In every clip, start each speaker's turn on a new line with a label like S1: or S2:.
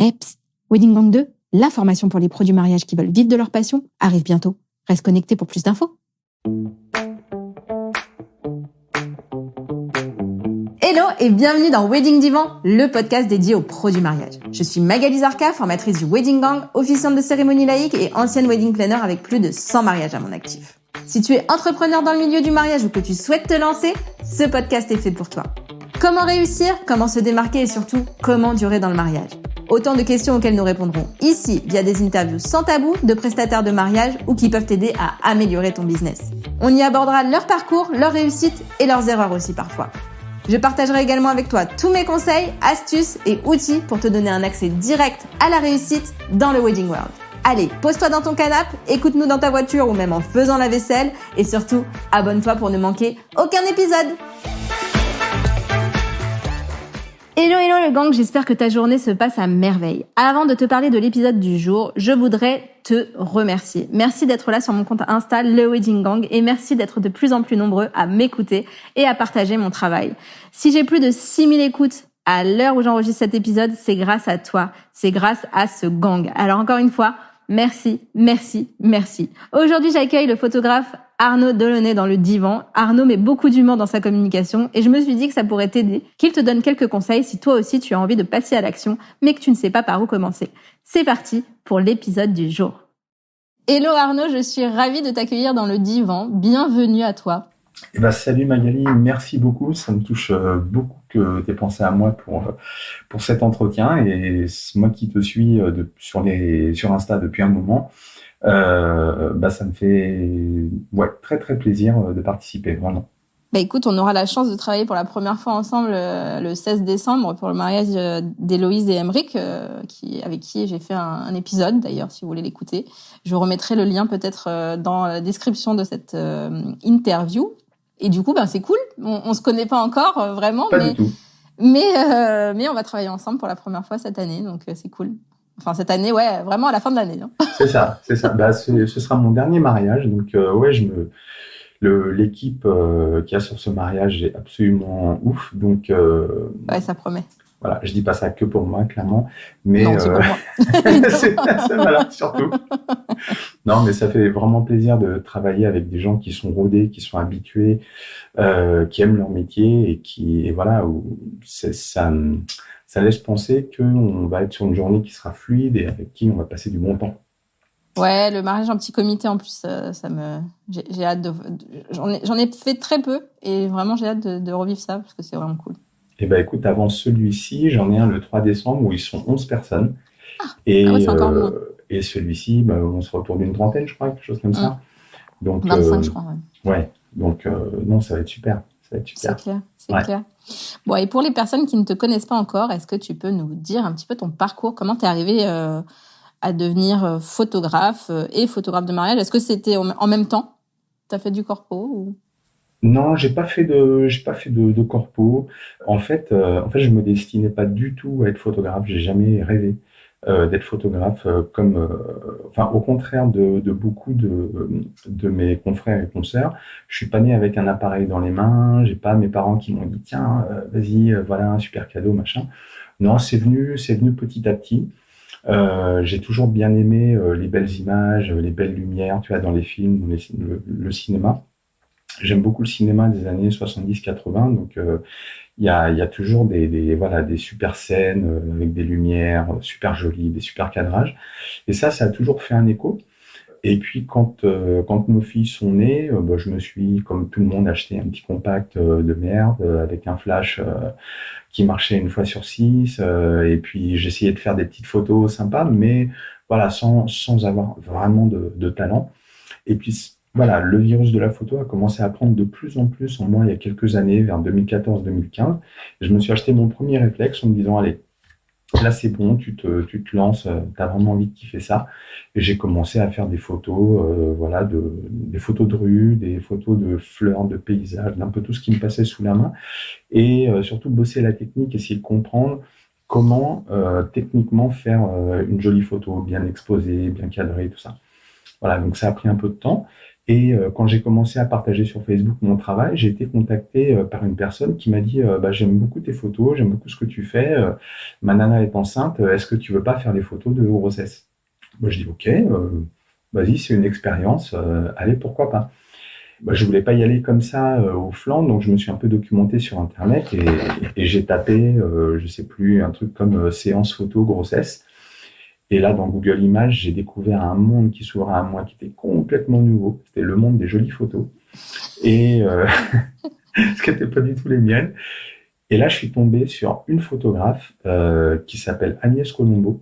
S1: Psst, Wedding Gang 2, la formation pour les pros du mariage qui veulent vivre de leur passion, arrive bientôt. Reste connecté pour plus d'infos. Hello et bienvenue dans Wedding Divan, le podcast dédié aux pros du mariage. Je suis Magali Zarka, formatrice du Wedding Gang, officiante de cérémonie laïque et ancienne wedding planner avec plus de 100 mariages à mon actif. Si tu es entrepreneur dans le milieu du mariage ou que tu souhaites te lancer, ce podcast est fait pour toi. Comment réussir, comment se démarquer et surtout, comment durer dans le mariage? Autant de questions auxquelles nous répondrons ici via des interviews sans tabou de prestataires de mariage ou qui peuvent t'aider à améliorer ton business. On y abordera leur parcours, leurs réussites et leurs erreurs aussi parfois. Je partagerai également avec toi tous mes conseils, astuces et outils pour te donner un accès direct à la réussite dans le Wedding World. Allez, pose-toi dans ton canapé, écoute-nous dans ta voiture ou même en faisant la vaisselle et surtout, abonne-toi pour ne manquer aucun épisode. Hello le gang, j'espère que ta journée se passe à merveille. Avant de te parler de l'épisode du jour, je voudrais te remercier. Merci d'être là sur mon compte Insta, le Wedding Gang, et merci d'être de plus en plus nombreux à m'écouter et à partager mon travail. Si j'ai plus de 6000 écoutes à l'heure où j'enregistre cet épisode, c'est grâce à toi, c'est grâce à ce gang. Alors encore une fois, merci. Aujourd'hui, j'accueille le photographe Arnaud Delaunay dans le divan. Arnaud met beaucoup d'humour dans sa communication et je me suis dit que ça pourrait t'aider, qu'il te donne quelques conseils si toi aussi tu as envie de passer à l'action, mais que tu ne sais pas par où commencer. C'est parti pour l'épisode du jour. Hello Arnaud, je suis ravie de t'accueillir dans le divan. Bienvenue à toi.
S2: Salut Magali, merci beaucoup. Ça me touche beaucoup que tu aies pensé à moi pour cet entretien. Et c'est moi qui te suis sur Insta depuis un moment. Ça me fait très très plaisir de participer, vraiment.
S1: Écoute, on aura la chance de travailler pour la première fois ensemble le 16 décembre pour le mariage d'Héloïse et Emeric, avec qui j'ai fait un épisode d'ailleurs, si vous voulez l'écouter. Je vous remettrai le lien peut-être dans la description de cette interview. Et du coup, c'est cool. On se connaît pas encore vraiment,
S2: du tout.
S1: Mais on va travailler ensemble pour la première fois cette année, donc c'est cool. Enfin cette année, vraiment à la fin de l'année. Hein.
S2: C'est ça. Ce sera mon dernier mariage, donc l'équipe qu'il y a sur ce mariage est absolument ouf, donc.
S1: Ça promet.
S2: Voilà, je dis pas ça que pour moi, clairement, mais
S1: non, c'est pas moi.
S2: c'est voilà, surtout. Non, mais ça fait vraiment plaisir de travailler avec des gens qui sont rodés, qui sont habitués, qui aiment leur métier où ça laisse penser qu'on va être sur une journée qui sera fluide et avec qui on va passer du bon temps.
S1: Ouais, le mariage en petit comité en plus, j'ai hâte j'en ai fait très peu et vraiment j'ai hâte de revivre ça parce que c'est vraiment cool.
S2: Écoute, avant celui-ci, j'en ai un le 3 décembre où ils sont 11 personnes.
S1: C'est encore moins.
S2: Et celui-ci, on se retourne d'une trentaine, je crois, quelque chose comme ça. Donc,
S1: 25, je crois, ouais.
S2: Ouais, donc non, ça va être super.
S1: C'est clair. Bon, et pour les personnes qui ne te connaissent pas encore, est-ce que tu peux nous dire un petit peu ton parcours? Comment t'es arrivé à devenir photographe et photographe de mariage? Est-ce que c'était en même temps? T'as fait du corpo ou...
S2: Non, j'ai pas fait de corpo. En fait, je me destinais pas du tout à être photographe. J'ai jamais rêvé d'être photographe au contraire de beaucoup de mes confrères et consoeurs. Je suis pas né avec un appareil dans les mains. J'ai pas mes parents qui m'ont dit tiens, vas-y, voilà un super cadeau, machin. Non, c'est venu petit à petit. J'ai toujours bien aimé les belles images, les belles lumières, tu vois, dans les films, le cinéma. J'aime beaucoup le cinéma des années 70-80, donc il y a toujours des super scènes avec des lumières super jolies, des super cadrages. Et ça a toujours fait un écho. Et puis quand nos filles sont nées, je me suis, comme tout le monde, acheté un petit compact de merde avec un flash qui marchait 1x6. Et puis j'essayais de faire des petites photos sympas, mais voilà, sans avoir vraiment de talent. Et puis voilà, le virus de la photo a commencé à prendre de plus en plus en moi il y a quelques années, vers 2014-2015. Je me suis acheté mon premier réflexe en me disant, allez, là c'est bon, tu te lances, tu as vraiment envie de kiffer ça. Et j'ai commencé à faire des photos, des photos de rue, des photos de fleurs, de paysages, d'un peu tout ce qui me passait sous la main. Et surtout bosser la technique, essayer de comprendre comment techniquement faire une jolie photo, bien exposée, bien cadrée, tout ça. Voilà, donc ça a pris un peu de temps. Et quand j'ai commencé à partager sur Facebook mon travail, j'ai été contacté par une personne qui m'a dit j'aime beaucoup tes photos, j'aime beaucoup ce que tu fais. Ma nana est enceinte, est-ce que tu veux pas faire des photos de grossesse? Moi, je dis ok, vas-y, c'est une expérience, allez, pourquoi pas. Je voulais pas y aller comme ça au flanc, donc je me suis un peu documenté sur Internet et j'ai tapé, je sais plus, un truc comme séance photo grossesse. Et là, dans Google Images, j'ai découvert un monde qui s'ouvrait à moi, qui était complètement nouveau. C'était le monde des jolies photos. Et ce qui n'était pas du tout les miennes. Et là, je suis tombé sur une photographe qui s'appelle Agnès Colombo.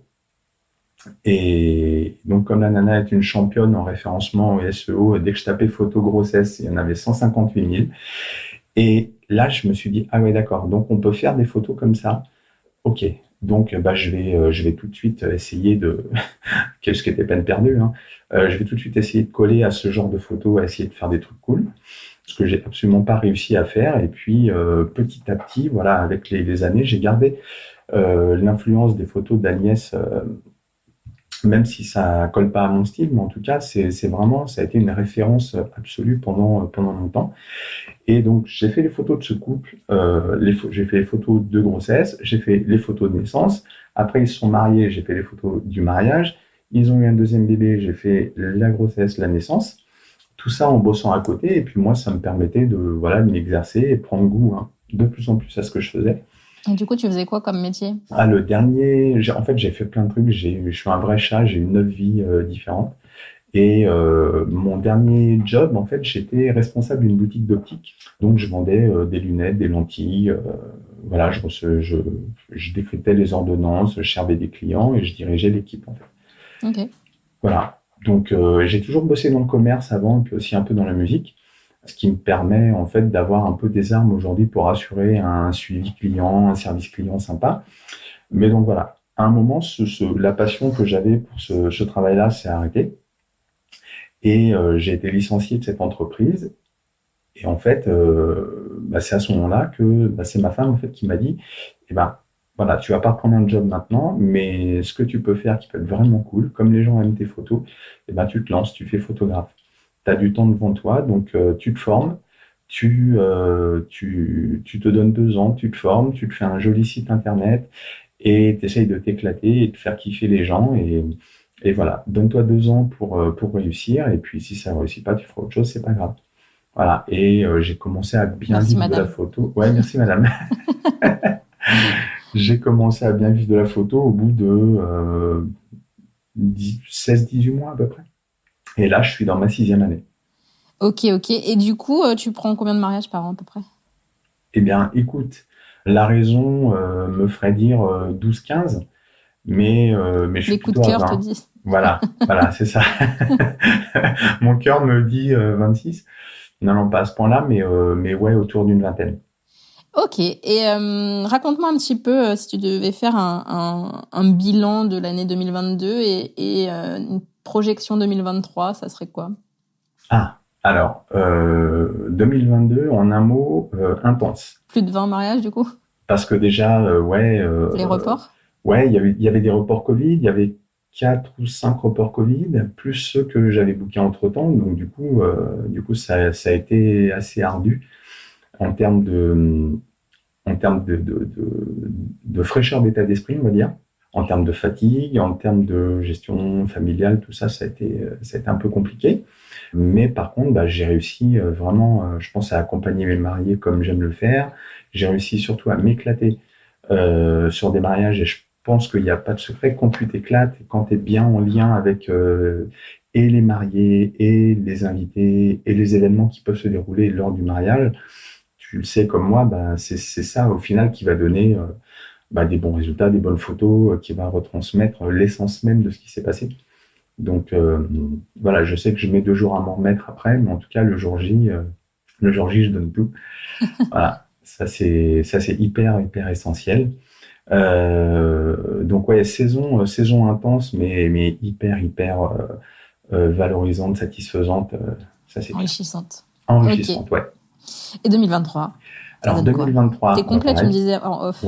S2: Et donc, comme la nana est une championne en référencement au SEO, dès que je tapais photo grossesse, il y en avait 158 000. Et là, je me suis dit, ah ouais, d'accord, donc on peut faire des photos comme ça. Ok, donc je vais tout de suite essayer de, ce qui était peine perdue, hein. Je vais tout de suite essayer de coller à ce genre de photos, à essayer de faire des trucs cool, ce que j'ai absolument pas réussi à faire. Et puis petit à petit, voilà, avec les années, j'ai gardé l'influence des photos d'Agnès, même si ça colle pas à mon style, mais en tout cas, c'est vraiment, ça a été une référence absolue pendant longtemps. Et donc, j'ai fait les photos de ce couple, j'ai fait les photos de grossesse, j'ai fait les photos de naissance. Après, ils se sont mariés, j'ai fait les photos du mariage. Ils ont eu un deuxième bébé, j'ai fait la grossesse, la naissance. Tout ça en bossant à côté. Et puis moi, ça me permettait de m'y exercer et prendre goût de plus en plus à ce que je faisais.
S3: Et du coup, tu faisais quoi comme métier?
S2: Le dernier, j'ai fait plein de trucs. Je suis un vrai chat, j'ai eu 9 vies différentes. Et mon dernier job, en fait, j'étais responsable d'une boutique d'optique. Donc, je vendais des lunettes, des lentilles. Voilà, je décryptais les ordonnances, je servais des clients et je dirigeais l'équipe, en fait.
S3: Ok.
S2: Voilà. Donc, j'ai toujours bossé dans le commerce avant et puis aussi un peu dans la musique, ce qui me permet, en fait, d'avoir un peu des armes aujourd'hui pour assurer un suivi client, un service client sympa. Mais donc, voilà. À un moment, la passion que j'avais pour ce travail-là s'est arrêtée. Et j'ai été licencié de cette entreprise. Et en fait, c'est à ce moment-là que c'est ma femme en fait qui m'a dit, voilà, tu vas pas reprendre un job maintenant, mais ce que tu peux faire qui peut être vraiment cool, comme les gens aiment tes photos, tu te lances, tu fais photographe. Tu as du temps devant toi, donc tu te formes, tu te donnes 2 ans, tu te formes, tu te fais un joli site internet et tu essayes de t'éclater et de faire kiffer les gens. Et voilà, donne-toi 2 ans pour réussir. Et puis, si ça ne réussit pas, tu feras autre chose, c'est pas grave. Voilà. Et j'ai commencé à bien vivre de la photo. Ouais, merci, madame. J'ai commencé à bien vivre de la photo au bout de 16-18 mois à peu près. Et là, je suis dans ma 6e année.
S3: Ok. Et du coup, tu prends combien de mariages par an à peu près?
S2: Eh bien, écoute, la raison me ferait dire 12-15. Mais je suis
S3: les coups de cœur te disent.
S2: Voilà, c'est ça. Mon cœur me dit 26. Non, pas à ce point-là, mais ouais, autour d'une vingtaine.
S3: Ok. Et raconte-moi un petit peu si tu devais faire un bilan de l'année 2022 et une projection 2023, ça serait quoi?
S2: Alors, 2022, en un mot, intense.
S3: Plus de 20 mariages, du coup?
S2: Parce que déjà,
S3: les reports?
S2: Ouais, il y avait des reports Covid, il y avait 4 ou 5 reports Covid, plus ceux que j'avais bookés entre-temps. Donc, du coup, ça a été assez ardu en termes de fraîcheur d'état d'esprit, on va dire, en termes de fatigue, en termes de gestion familiale, tout ça, ça a été un peu compliqué. Mais par contre, j'ai réussi vraiment, je pense, à accompagner mes mariés comme j'aime le faire. J'ai réussi surtout à m'éclater sur des mariages et je pense qu'il n'y a pas de secret. Quand tu t'éclates, quand tu es bien en lien avec et les mariés et les invités et les événements qui peuvent se dérouler lors du mariage, tu le sais comme moi, c'est ça au final qui va donner des bons résultats, des bonnes photos, qui va retransmettre l'essence même de ce qui s'est passé. Donc voilà, je sais que je mets 2 jours à m'en remettre après, mais en tout cas le jour J, je donne tout. Voilà, ça c'est hyper essentiel. Donc ouais, saison intense, mais hyper valorisante, satisfaisante. Ça c'est
S3: enrichissante.
S2: Enrichissante, okay. Ouais.
S3: Et 2023?
S2: Alors 2023.
S3: T'es complet, tu me disais en off.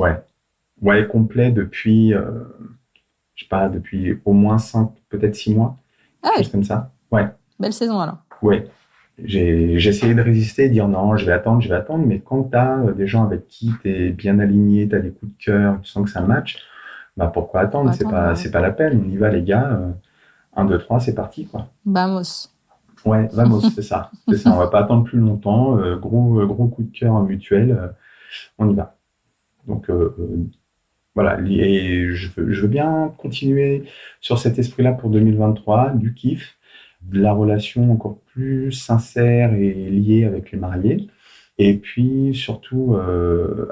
S2: Ouais, complet depuis, je sais pas, depuis au moins 5, peut-être 6 mois.
S3: Ah oui.
S2: Chose comme ça. Ouais.
S3: Belle saison alors.
S2: Ouais. J'ai essayé de résister, dire non, je vais attendre, mais quand tu as des gens avec qui tu es bien aligné, tu as des coups de cœur, tu sens que ça match, bah pourquoi
S3: Faut
S2: attendre?
S3: attendre, ouais.
S2: C'est pas la peine, on y va les gars, 1, 2, 3, c'est parti quoi.
S3: Vamos.
S2: Ouais, vamos, c'est ça, on va pas attendre plus longtemps, gros coup de cœur mutuel, on y va. Donc voilà, et je veux bien continuer sur cet esprit-là pour 2023, du kiff, de la relation encore plus sincère et liée avec les mariés. Et puis surtout,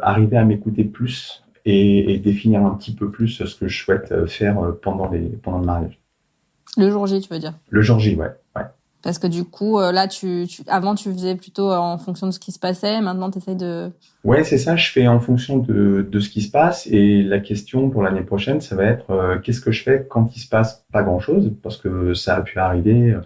S2: arriver à m'écouter plus et définir un petit peu plus ce que je souhaite faire pendant le mariage.
S3: Le jour J, tu veux dire?
S2: Le jour J, ouais.
S3: Parce que du coup, là, avant, tu faisais plutôt en fonction de ce qui se passait. Maintenant, tu essayes de...
S2: Ouais, c'est ça, je fais en fonction de ce qui se passe. Et la question pour l'année prochaine, ça va être qu'est-ce que je fais quand il se passe pas grand-chose? Parce que ça a pu arriver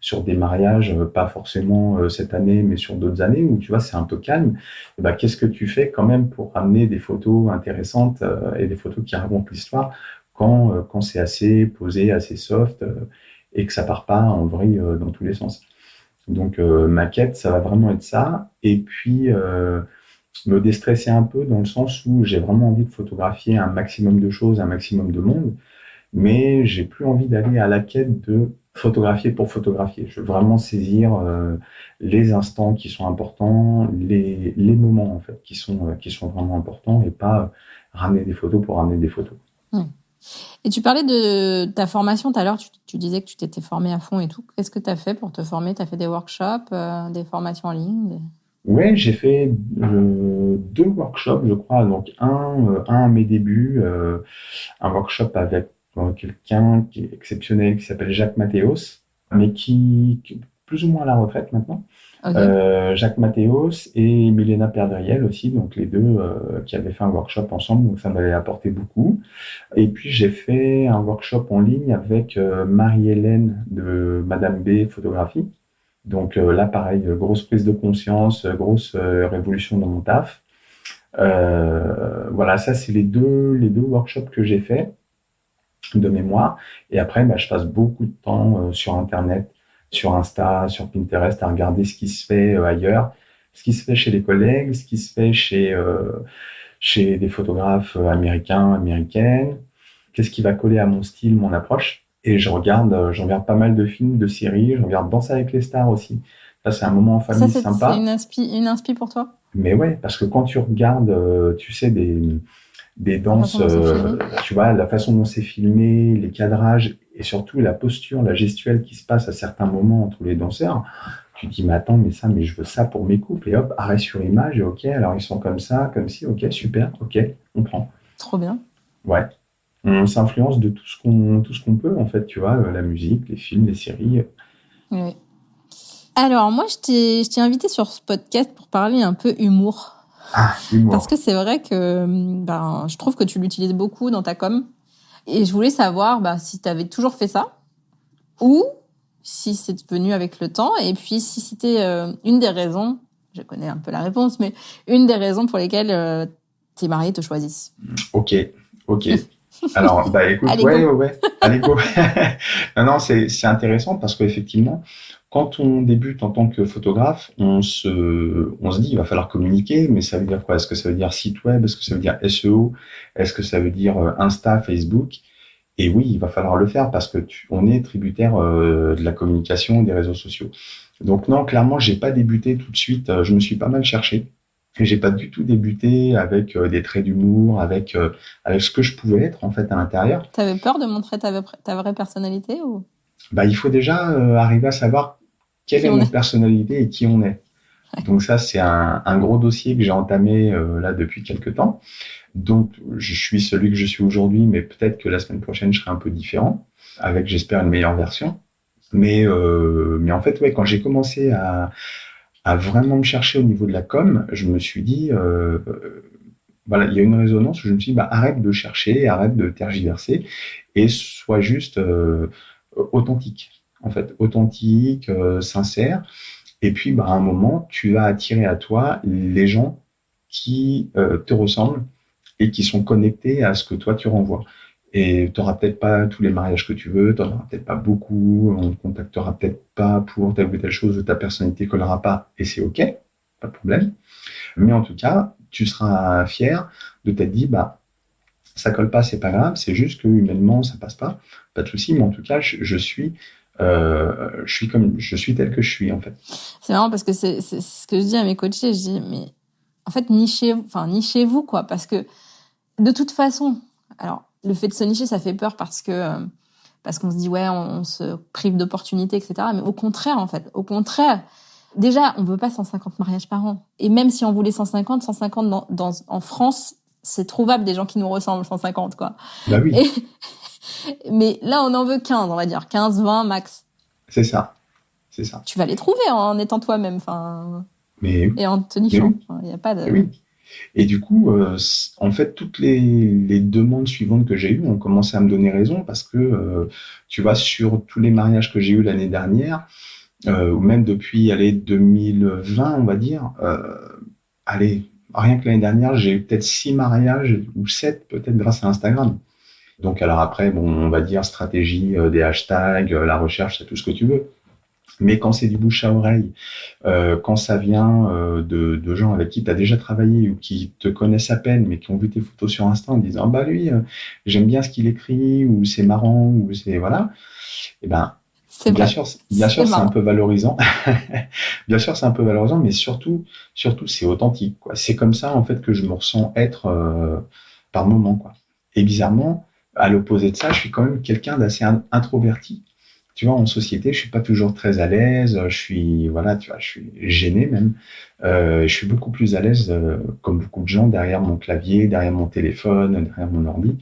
S2: sur des mariages, pas forcément cette année, mais sur d'autres années où tu vois, c'est un peu calme. Et ben, qu'est-ce que tu fais quand même pour amener des photos intéressantes et des photos qui racontent l'histoire quand c'est assez posé, assez soft et que ça part pas en vrille dans tous les sens. Donc ma quête, ça va vraiment être ça. Et puis me déstresser un peu dans le sens où j'ai vraiment envie de photographier un maximum de choses, un maximum de monde, mais j'ai plus envie d'aller à la quête de photographier pour photographier. Je veux vraiment saisir les instants qui sont importants, les moments en fait qui sont vraiment importants et pas ramener des photos pour ramener des photos.
S3: Et tu parlais de ta formation tout à l'heure, tu disais que tu t'étais formé à fond et tout. Qu'est-ce que tu as fait pour te former? Tu as fait des workshops, des formations en ligne?
S2: Ouais, j'ai fait 2 workshops, je crois. Donc un à mes débuts, un workshop avec quelqu'un qui est exceptionnel, qui s'appelle Jacques Mathéos, mais qui est plus ou moins à la retraite maintenant.
S3: Okay.
S2: Jacques Mathéos et Milena Perdriel aussi, donc les deux qui avaient fait un workshop ensemble, donc ça m'avait apporté beaucoup. Et puis j'ai fait un workshop en ligne avec Marie-Hélène de Madame B Photographie. Donc là, pareil, grosse prise de conscience, grosse révolution dans mon taf. Voilà, ça c'est les deux workshops que j'ai fait de mémoire. Et après, bah, je passe beaucoup de temps sur Internet, sur Insta, sur Pinterest, à regarder ce qui se fait ailleurs, ce qui se fait chez les collègues, ce qui se fait chez des photographes américains, américaines, qu'est-ce qui va coller à mon style, mon approche. Et je regarde pas mal de films, de séries, je regarde Danse avec les stars aussi. Ça, c'est un moment en famille
S3: Ça,
S2: sympa.
S3: c'est une inspi pour toi?
S2: Mais ouais, parce que quand tu regardes, tu sais, des danses, tu vois, la façon dont c'est filmé, les cadrages et surtout la posture, la gestuelle qui se passe à certains moments entre les danseurs, tu te dis, mais attends, mais je veux ça pour mes couples. Et hop, arrêt sur image, et ok, alors ils sont comme ça, comme ci, ok, super, ok, on prend.
S3: Trop bien.
S2: Ouais. On s'influence de tout ce qu'on peut, en fait, tu vois, la musique, les films, les séries.
S3: Oui. Alors, moi, je t'ai invité sur ce podcast pour parler un peu humour.
S2: Ah, humour.
S3: Parce que c'est vrai que je trouve que tu l'utilises beaucoup dans ta com. Et je voulais savoir si tu avais toujours fait ça ou si c'est venu avec le temps. Et puis, si c'était une des raisons, je connais un peu la réponse, mais une des raisons pour lesquelles tes mariés te choisissent.
S2: Ok. Alors, écoute,
S3: Allez,
S2: ouais. Allez, go. Non, c'est intéressant parce qu'effectivement, quand on débute en tant que photographe, on se dit, il va falloir communiquer, mais ça veut dire quoi? Est-ce que ça veut dire site web? Est-ce que ça veut dire SEO? Est-ce que ça veut dire Insta, Facebook? Et oui, il va falloir le faire parce que on est tributaire de la communication des réseaux sociaux. Donc non, clairement, j'ai pas débuté tout de suite. Je me suis pas mal cherché. Et j'ai pas du tout débuté avec des traits d'humour, avec ce que je pouvais être en fait à l'intérieur.
S3: T'avais peur de montrer ta vraie personnalité ou?
S2: Il faut déjà arriver à savoir quelle est notre personnalité et qui on est. Ouais. Donc ça, c'est un gros dossier que j'ai entamé là depuis quelques temps. Donc je suis celui que je suis aujourd'hui, mais peut-être que la semaine prochaine, je serai un peu différent, avec j'espère une meilleure version. Mais en fait, ouais, quand j'ai commencé à vraiment me chercher au niveau de la com, je me suis dit, voilà, il y a une résonance où je me suis dit, arrête de chercher, arrête de tergiverser et sois juste authentique, en fait, authentique, sincère. Et puis, à un moment, tu vas attirer à toi les gens qui te ressemblent et qui sont connectés à ce que toi tu renvoies. Et tu n'auras peut-être pas tous les mariages que tu veux, tu n'en auras peut-être pas beaucoup, on ne te contactera peut-être pas pour telle ou telle chose, ou ta personnalité ne collera pas, et c'est OK, pas de problème. Mais en tout cas, tu seras fier de t'être dit, bah, ça colle pas, c'est pas grave, c'est juste que humainement, ça passe pas de souci, mais en tout cas, je suis tel que je suis, en fait.
S3: C'est marrant parce que c'est ce que je dis à mes coachés, je dis, mais en fait, nichez-vous, quoi, parce que de toute façon, alors, le fait de se nicher, ça fait peur parce qu'on se dit, ouais, on se prive d'opportunités, etc. Mais au contraire, en fait, déjà, on veut pas 150 mariages par an. Et même si on voulait 150 en France, c'est trouvable des gens qui nous ressemblent, 150, quoi.
S2: Bah oui,
S3: Mais là, on en veut 15, on va dire. 15, 20 max.
S2: c'est ça, c'est ça.
S3: Tu vas les trouver en étant toi-même,
S2: Mais,
S3: et en te
S2: mais
S3: nichant.
S2: oui,
S3: Il y a pas de...
S2: mais oui. Et du coup, en fait, toutes les demandes suivantes que j'ai eues ont commencé à me donner raison parce que, tu vois, sur tous les mariages que j'ai eus l'année dernière, ou même depuis, 2020, on va dire, rien que l'année dernière, j'ai eu peut-être 6 mariages ou 7 peut-être grâce à Instagram. Donc, alors après, bon, on va dire stratégie, des hashtags, la recherche, c'est tout ce que tu veux. Mais quand c'est du bouche à oreille, quand ça vient de gens avec qui tu as déjà travaillé ou qui te connaissent à peine, mais qui ont vu tes photos sur Insta en disant, ah bah lui, j'aime bien ce qu'il écrit, ou c'est marrant, ou c'est voilà, et ben,
S3: C'est
S2: bien
S3: vrai.
S2: sûr,
S3: C'est
S2: c'est un
S3: marrant.
S2: peu valorisant. Bien sûr, c'est un peu valorisant, mais surtout, c'est authentique, quoi. C'est comme ça, en fait, que je me ressens être par moment, quoi. Et bizarrement, à l'opposé de ça, je suis quand même quelqu'un d'assez introverti. Tu vois, en société, je suis pas toujours très à l'aise. Je suis, voilà, tu vois, je suis gêné même. Je suis beaucoup plus à l'aise, comme beaucoup de gens, derrière mon clavier, derrière mon téléphone, derrière mon ordi.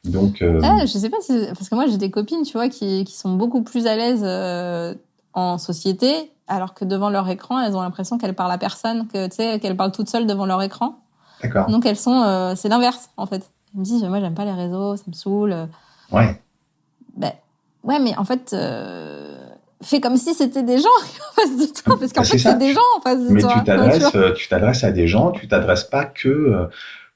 S2: Donc,
S3: Je sais pas si... Parce que moi, j'ai des copines, tu vois, qui sont beaucoup plus à l'aise en société, alors que devant leur écran, elles ont l'impression qu'elles parlent à personne, que tu sais, qu'elles parlent toutes seules devant leur écran.
S2: d'accord.
S3: Donc elles sont... c'est l'inverse, en fait. Elles me disent, moi, j'aime pas les réseaux, ça me saoule.
S2: Ouais.
S3: Ben, ouais, mais en fait... fais comme si c'était des gens en face de toi, parce qu'en
S2: C'est
S3: fait, c'est
S2: ça.
S3: des gens en face de
S2: Mais
S3: toi. Tu vois.
S2: tu t'adresses à des gens, tu t'adresses pas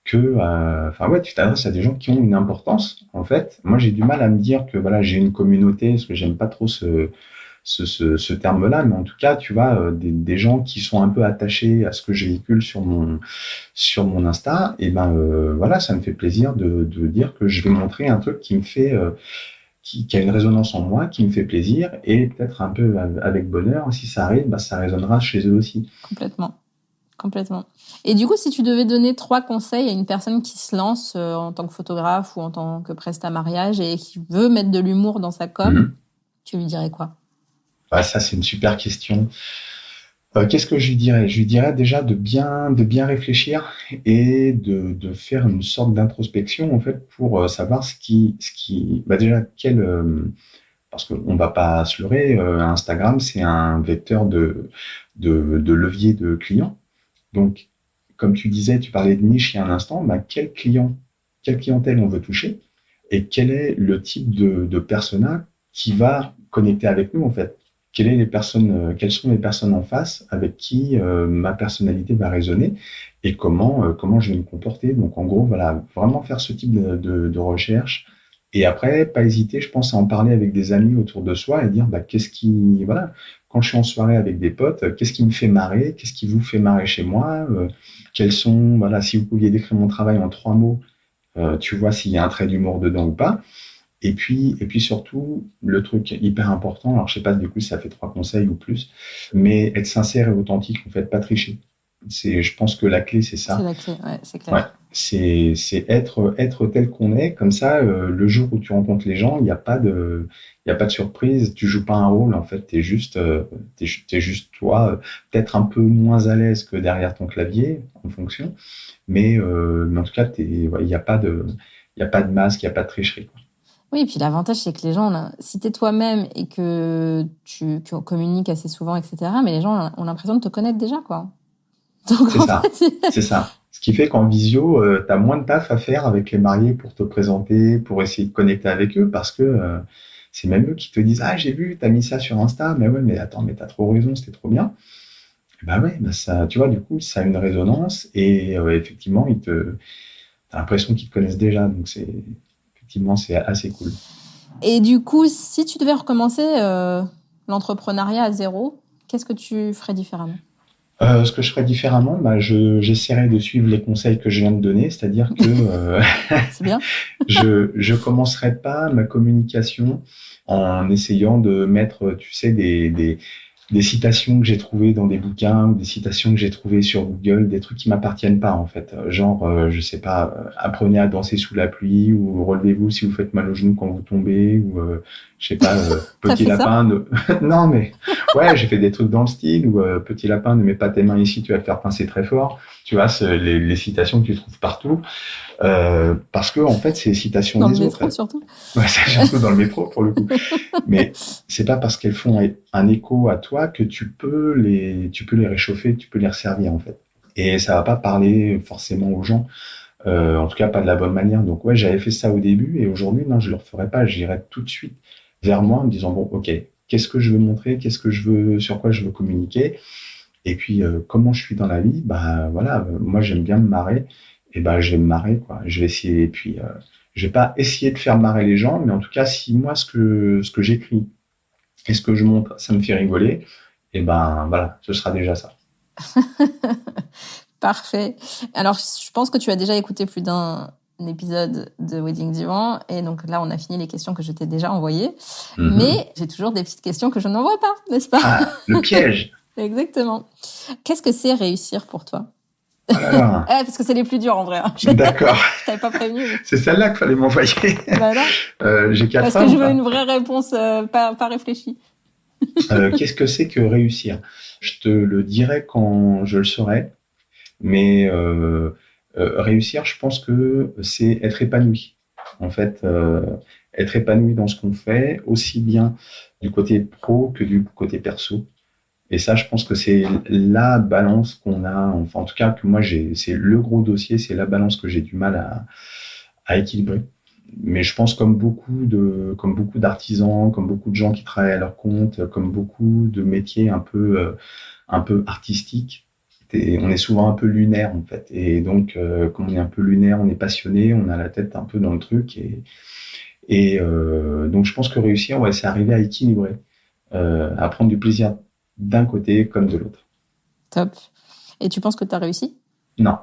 S2: enfin ouais, tu t'adresses à des gens qui ont une importance, en fait. Moi, j'ai du mal à me dire que voilà, j'ai une communauté, parce que j'aime pas trop ce terme-là, mais en tout cas, tu vois, des gens qui sont un peu attachés à ce que je véhicule sur mon Insta, et ben voilà, ça me fait plaisir de dire que je vais montrer un truc qui me fait qui a une résonance en moi, qui me fait plaisir, et peut-être un peu avec bonheur, si ça arrive, bah, ça résonnera chez eux aussi.
S3: Complètement. Complètement. Et du coup, si tu devais donner 3 conseils à une personne qui se lance en tant que photographe ou en tant que presta mariage et qui veut mettre de l'humour dans sa com, tu lui dirais quoi?
S2: Bah, ça, c'est une super question. Qu'est-ce que je lui dirais? Je lui dirais déjà de bien réfléchir et de faire une sorte d'introspection, en fait, pour savoir bah, déjà, parce qu'on va pas se leurrer, Instagram, c'est un vecteur de levier de clients. Donc, comme tu disais, tu parlais de niche il y a un instant, bah, quelle clientèle on veut toucher et quel est le type de persona qui va connecter avec nous, en fait. Quelles sont les personnes en face avec qui ma personnalité va résonner et comment je vais me comporter. Donc, en gros, voilà, vraiment faire ce type de recherche. Et après, pas hésiter, je pense, à en parler avec des amis autour de soi et dire, bah, voilà, quand je suis en soirée avec des potes, qu'est-ce qui me fait marrer? Qu'est-ce qui vous fait marrer chez moi? Voilà, si vous pouviez décrire mon travail en 3 mots, tu vois s'il y a un trait d'humour dedans ou pas. Et puis surtout, le truc hyper important, alors je sais pas du coup si ça fait 3 conseils ou plus, mais être sincère et authentique, en fait, pas tricher. Je pense que la clé, c'est
S3: C'est
S2: ça.
S3: la clé, ouais, c'est clair.
S2: Ouais, c'est être tel qu'on est, comme ça, le jour où tu rencontres les gens, il y a pas de surprise, tu joues pas un rôle, en fait, t'es juste toi, peut-être un peu moins à l'aise que derrière ton clavier, en fonction, mais en tout cas, ouais, il y a pas de masque, il y a pas de tricherie, quoi.
S3: Oui, et puis l'avantage, c'est que les gens, là, si t'es toi-même et que tu communiques assez souvent, etc., mais les gens ont l'impression de te connaître déjà, quoi. Donc,
S2: C'est
S3: en
S2: ça,
S3: fait,
S2: c'est ça. Ce qui fait qu'en visio, tu as moins de taf à faire avec les mariés pour te présenter, pour essayer de connecter avec eux, parce que c'est même eux qui te disent, ah, j'ai vu, t'as mis ça sur Insta, mais ouais, mais attends, mais t'as trop raison, c'était trop bien. Et bah ouais, bah ça, tu vois, du coup, ça a une résonance et effectivement, t'as l'impression qu'ils te connaissent déjà, donc effectivement, c'est assez cool.
S3: Et du coup, si tu devais recommencer l'entrepreneuriat à zéro, qu'est-ce que tu ferais différemment?
S2: Ce que je ferais différemment, j'essaierais de suivre les conseils que je viens de donner, c'est-à-dire que
S3: C'est bien.
S2: je commencerai pas ma communication en essayant de mettre, tu sais, des citations que j'ai trouvées dans des bouquins ou des citations que j'ai trouvées sur Google, des trucs qui m'appartiennent pas en fait. Genre, je sais pas, apprenez à danser sous la pluie ou relevez-vous si vous faites mal aux genoux quand vous tombez ou je sais pas,
S3: T'as
S2: petit
S3: fait ça?
S2: lapin. Non mais ouais, j'ai fait des trucs dans le style ou petit lapin, ne mets pas tes mains ici, tu vas te faire pincer très fort. Tu vois, les citations que tu trouves partout. Parce que en fait, c'est les citations
S3: Dans
S2: des
S3: le
S2: autres.
S3: métro, surtout.
S2: Ouais, c'est surtout dans le métro pour le coup. Mais c'est pas parce qu'elles font un écho à toi que tu peux les réchauffer, tu peux les resservir en fait. Et ça va pas parler forcément aux gens, en tout cas pas de la bonne manière. Donc ouais, j'avais fait ça au début et aujourd'hui non, je le referai pas. J'irai tout de suite vers moi en me disant bon, ok, qu'est-ce que je veux montrer, qu'est-ce que je veux, sur quoi je veux communiquer, et puis comment je suis dans la vie. Bah voilà, moi j'aime bien me marrer, et bah je vais me marrer quoi. Je vais essayer et puis je vais pas essayer de faire marrer les gens, mais en tout cas, si moi, ce que j'écris et ce que je montre, ça me fait rigoler, et ben voilà, ce sera déjà ça.
S3: Parfait. Alors, je pense que tu as déjà écouté plus d'un épisode de Wedding Divan. Et donc là, on a fini les questions que je t'ai déjà envoyées.
S2: Mhm.
S3: Mais j'ai toujours des petites questions que je n'envoie pas, n'est-ce pas?
S2: Ah, le piège.
S3: Exactement. Qu'est-ce que c'est réussir pour toi?
S2: Oh là là.
S3: Parce que c'est les plus durs en vrai. Hein.
S2: D'accord.
S3: Je t'avais pas prévenu. Mais...
S2: C'est celle-là qu'il fallait m'envoyer.
S3: Voilà.
S2: J'ai 4
S3: Parce
S2: ans.
S3: que je veux une vraie réponse, pas réfléchie.
S2: Qu'est-ce que c'est que réussir? Je te le dirai quand je le saurai. Mais réussir, je pense que c'est être épanoui. En fait, être épanoui dans ce qu'on fait, aussi bien du côté pro que du côté perso. Et ça, je pense que c'est la balance qu'on a, enfin, en tout cas, que moi, c'est le gros dossier, c'est la balance que j'ai du mal à équilibrer. Mais je pense comme beaucoup d'artisans, comme beaucoup de gens qui travaillent à leur compte, comme beaucoup de métiers un peu artistiques, on est souvent un peu lunaire, en fait. Et donc, comme on est un peu lunaire, on est passionné, on a la tête un peu dans le truc. Et donc, je pense que réussir, ouais, c'est arriver à équilibrer, à prendre du plaisir d'un côté comme de l'autre.
S3: Top. Et tu penses que tu as réussi?
S2: Non.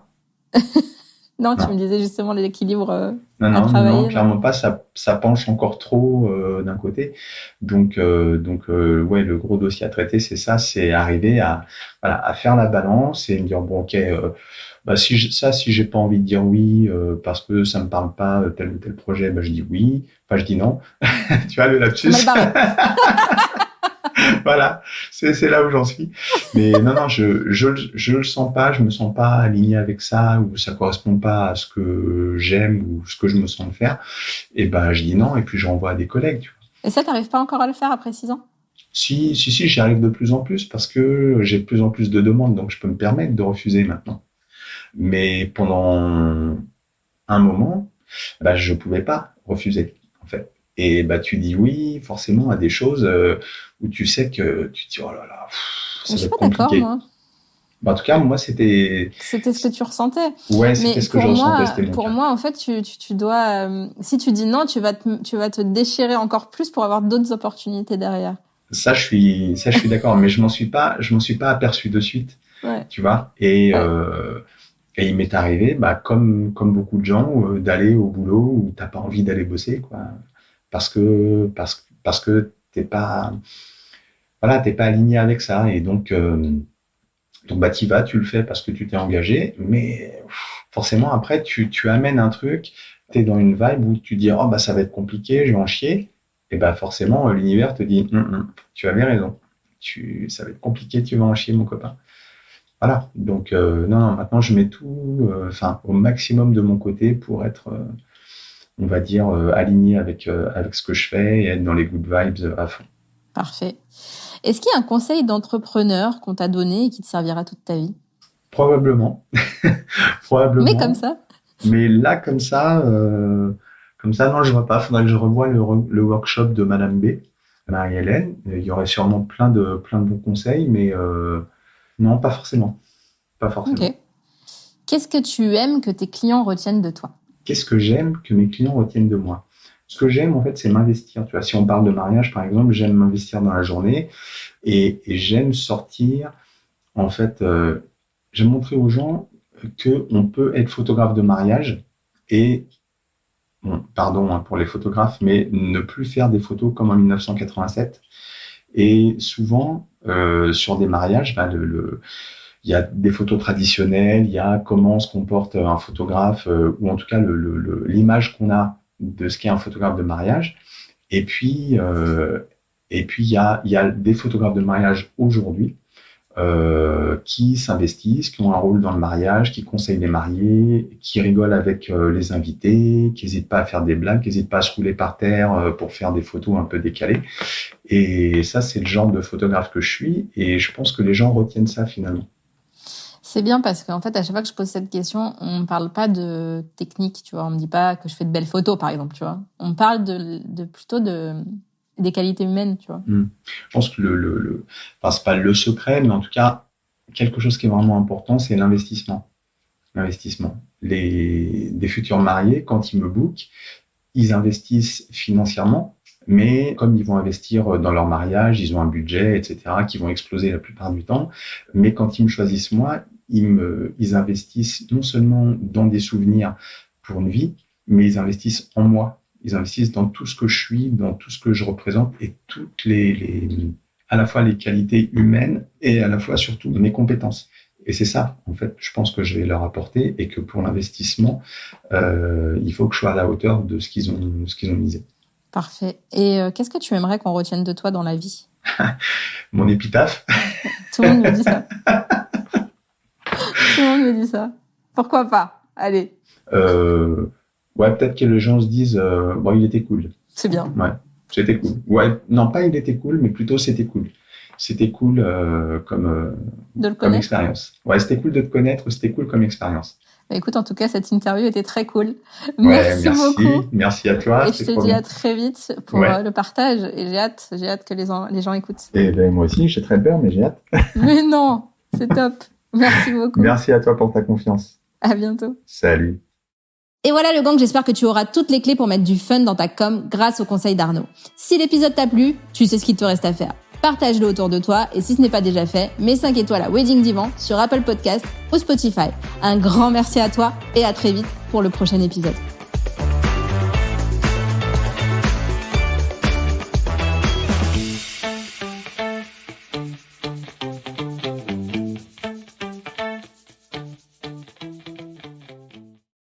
S3: Non, tu
S2: Non.
S3: me disais justement l'équilibre
S2: Non,
S3: travailler.
S2: clairement pas. Ça penche encore trop d'un côté. Donc, ouais, le gros dossier à traiter, c'est ça, c'est arriver à faire la balance et me dire bon, ok, si j'ai pas envie de dire oui parce que ça me parle pas tel ou tel projet, je dis oui. Enfin, je dis non. Tu vois le lapsus.
S3: Mal barré.
S2: Voilà, c'est là où j'en suis. Mais non, je le sens pas, je me sens pas aligné avec ça, ou ça correspond pas à ce que j'aime ou ce que je me sens de faire. Et je dis non, et puis je renvoie à des collègues, tu vois.
S3: Et ça, t'arrives pas encore à le faire après 6 ans?
S2: Si, j'y arrive de plus en plus parce que j'ai de plus en plus de demandes, donc je peux me permettre de refuser maintenant. Mais pendant un moment, je pouvais pas refuser, en fait. Et tu dis oui, forcément, à des choses où tu sais que tu te dis, oh là là, ça
S3: Je
S2: va
S3: suis
S2: être
S3: pas
S2: compliqué.
S3: d'accord, moi.
S2: En tout cas, moi, c'était...
S3: C'était ce que tu ressentais.
S2: Ouais, c'était ce que je ressentais, c'était mon
S3: pour
S2: cas.
S3: moi, en fait, tu dois... si tu dis non, tu vas te déchirer encore plus pour avoir d'autres opportunités derrière.
S2: Ça, je suis d'accord, mais je m'en suis pas aperçu de suite,
S3: Ouais.
S2: tu vois. Et,
S3: Ouais.
S2: et il m'est arrivé, comme beaucoup de gens, d'aller au boulot où t'as pas envie d'aller bosser, quoi. Parce que t'es pas aligné avec ça. Et donc t'y vas, tu le fais parce que tu t'es engagé, mais forcément après tu amènes un truc, t'es dans une vibe où tu dis oh ça va être compliqué, je vais en chier, et forcément l'univers te dit tu avais raison, ça va être compliqué, tu vas en chier mon copain. Voilà, donc non, maintenant je mets tout au maximum de mon côté pour être on va dire aligné avec ce que je fais et être dans les good vibes à fond.
S3: Parfait. Est-ce qu'il y a un conseil d'entrepreneur qu'on t'a donné et qui te servira toute ta vie?
S2: Probablement.
S3: Mais comme ça?
S2: Mais là, comme ça, non, je vois pas. Faudrait que je revoie le workshop de Madame B, Marie-Hélène. Il y aurait sûrement plein de bons conseils, mais non, pas forcément. Pas forcément.
S3: Ok. Qu'est-ce que tu aimes que tes clients retiennent de toi?
S2: Qu'est-ce que j'aime que mes clients retiennent de moi? Ce que j'aime, en fait, c'est m'investir. Tu vois, si on parle de mariage, par exemple, j'aime m'investir dans la journée et j'aime sortir. En fait, j'aime montrer aux gens qu'on peut être photographe de mariage et, bon, pardon pour les photographes, mais ne plus faire des photos comme en 1987. Et souvent, sur des mariages, il y a des photos traditionnelles, il y a comment se comporte un photographe, ou en tout cas l'image qu'on a de ce qu'est un photographe de mariage. Et puis il y a des photographes de mariage aujourd'hui qui s'investissent, qui ont un rôle dans le mariage, qui conseillent les mariés, qui rigolent avec les invités, qui n'hésitent pas à faire des blagues, qui n'hésitent pas à se rouler par terre pour faire des photos un peu décalées. Et ça, c'est le genre de photographe que je suis, et je pense que les gens retiennent ça finalement.
S3: C'est bien parce qu'en fait, à chaque fois que je pose cette question, on ne parle pas de technique, tu vois. On me dit pas que je fais de belles photos, par exemple, tu vois. On parle plutôt des qualités humaines, tu vois.
S2: Je pense que enfin, c'est pas le secret, mais en tout cas, quelque chose qui est vraiment important, c'est l'investissement. L'investissement. Des futurs mariés, quand ils me bookent, ils investissent financièrement, mais comme ils vont investir dans leur mariage, ils ont un budget, etc., qui vont exploser la plupart du temps. Mais quand ils me choisissent moi, ils investissent non seulement dans des souvenirs pour une vie, mais ils investissent en moi. Ils investissent dans tout ce que je suis, dans tout ce que je représente et toutes à la fois les qualités humaines et à la fois surtout mes compétences. Et c'est ça, en fait, je pense que je vais leur apporter et que pour l'investissement, il faut que je sois à la hauteur de ce qu'ils ont misé.
S3: Parfait. Et qu'est-ce que tu aimerais qu'on retienne de toi dans la vie?
S2: Mon épitaphe.
S3: Tout le monde me dit ça. Tout le monde me dit ça. Pourquoi pas? Allez.
S2: Ouais, peut-être que les gens se disent bon, il était cool.
S3: C'est bien.
S2: Ouais, c'était cool. Ouais, non, pas il était cool, mais plutôt c'était cool. C'était cool comme expérience. Ouais, c'était cool de te connaître, c'était cool comme expérience.
S3: Bah, écoute, en tout cas, cette interview était très cool.
S2: Merci
S3: beaucoup.
S2: Merci à toi.
S3: Et je te dis à très vite pour le partage. Et j'ai hâte que les gens écoutent.
S2: Et ben, moi aussi, j'ai très peur, mais j'ai hâte.
S3: Mais non, c'est top. Merci beaucoup.
S2: Merci à toi pour ta confiance.
S3: À bientôt.
S2: Salut.
S1: Et voilà le gang, j'espère que tu auras toutes les clés pour mettre du fun dans ta com grâce aux conseils d'Arnaud. Si l'épisode t'a plu, tu sais ce qu'il te reste à faire. Partage-le autour de toi et si ce n'est pas déjà fait, mets 5 étoiles à Wedding Divan sur Apple Podcast ou Spotify. Un grand merci à toi et à très vite pour le prochain épisode.